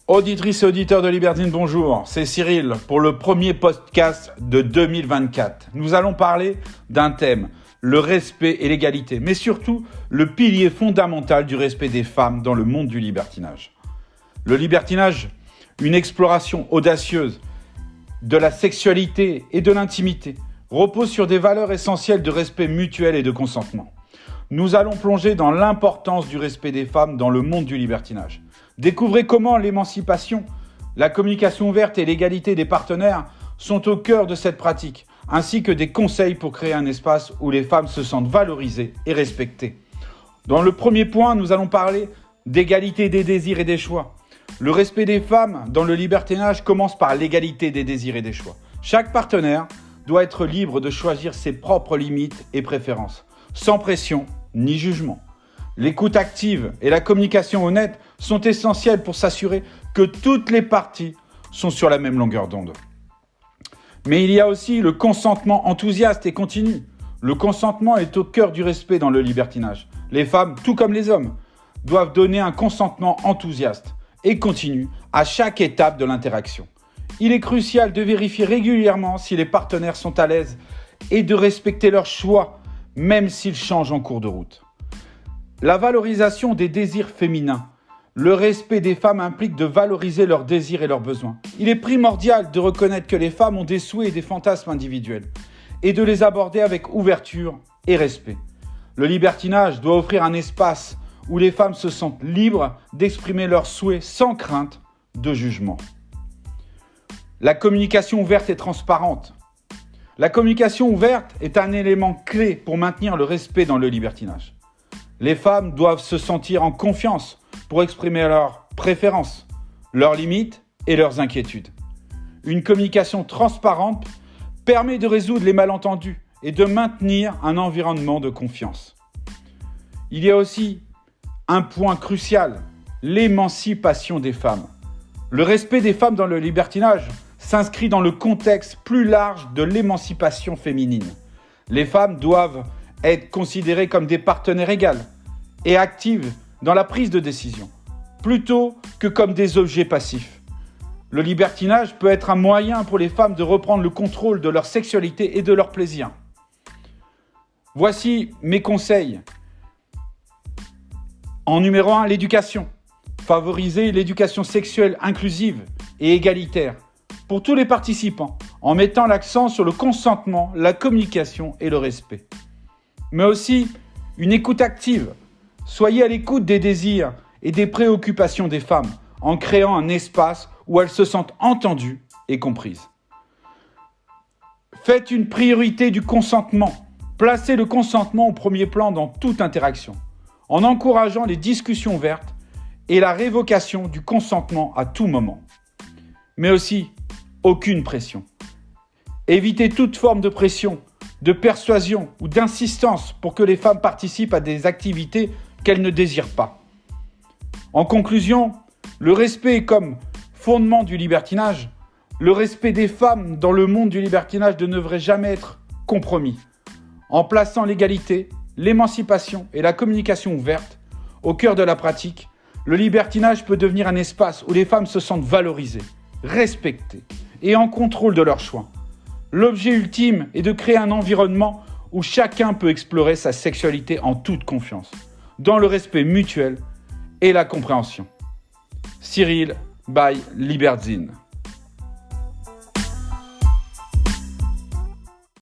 Auditrices et auditeurs de Libertine, bonjour, c'est Cyril pour le premier podcast de 2024. Nous allons parler d'un thème, le respect et l'égalité, mais surtout le pilier fondamental du respect des femmes dans le monde du libertinage. Le libertinage, une exploration audacieuse de la sexualité et de l'intimité, repose sur des valeurs essentielles de respect mutuel et de consentement. Nous allons plonger dans l'importance du respect des femmes dans le monde du libertinage. Découvrez comment l'émancipation, la communication ouverte et l'égalité des partenaires sont au cœur de cette pratique, ainsi que des conseils pour créer un espace où les femmes se sentent valorisées et respectées. Dans le premier point, nous allons parler d'égalité des désirs et des choix. Le respect des femmes dans le libertinage commence par l'égalité des désirs et des choix. Chaque partenaire doit être libre de choisir ses propres limites et préférences, sans pression ni jugement. L'écoute active et la communication honnête sont essentielles pour s'assurer que toutes les parties sont sur la même longueur d'onde. Mais il y a aussi le consentement enthousiaste et continu. Le consentement est au cœur du respect dans le libertinage. Les femmes, tout comme les hommes, doivent donner un consentement enthousiaste et continu à chaque étape de l'interaction. Il est crucial de vérifier régulièrement si les partenaires sont à l'aise et de respecter leurs choix, même s'ils changent en cours de route. La valorisation des désirs féminins. Le respect des femmes implique de valoriser leurs désirs et leurs besoins. Il est primordial de reconnaître que les femmes ont des souhaits et des fantasmes individuels et de les aborder avec ouverture et respect. Le libertinage doit offrir un espace où les femmes se sentent libres d'exprimer leurs souhaits sans crainte de jugement. La communication ouverte et transparente. La communication ouverte est un élément clé pour maintenir le respect dans le libertinage. Les femmes doivent se sentir en confiance pour exprimer leurs préférences, leurs limites et leurs inquiétudes. Une communication transparente permet de résoudre les malentendus et de maintenir un environnement de confiance. Il y a aussi un point crucial, l'émancipation des femmes. Le respect des femmes dans le libertinage s'inscrit dans le contexte plus large de l'émancipation féminine. Les femmes doivent être considérées comme des partenaires égales et actives dans la prise de décision, plutôt que comme des objets passifs. Le libertinage peut être un moyen pour les femmes de reprendre le contrôle de leur sexualité et de leur plaisir. Voici mes conseils. En numéro 1, l'éducation. Favoriser l'éducation sexuelle inclusive et égalitaire pour tous les participants, en mettant l'accent sur le consentement, la communication et le respect. Mais aussi une écoute active. Soyez à l'écoute des désirs et des préoccupations des femmes, en créant un espace où elles se sentent entendues et comprises. Faites une priorité du consentement. Placez le consentement au premier plan dans toute interaction, en encourageant les discussions ouvertes et la révocation du consentement à tout moment. Mais aussi, aucune pression. Évitez toute forme de pression, de persuasion ou d'insistance pour que les femmes participent à des activités qu'elles ne désirent pas. En conclusion, le respect est comme fondement du libertinage. Le respect des femmes dans le monde du libertinage ne devrait jamais être compromis. En plaçant l'égalité, l'émancipation et la communication ouverte au cœur de la pratique, le libertinage peut devenir un espace où les femmes se sentent valorisées, respectées et en contrôle de leurs choix. L'objet ultime est de créer un environnement où chacun peut explorer sa sexualité en toute confiance, dans le respect mutuel et la compréhension. Cyril by Libertine.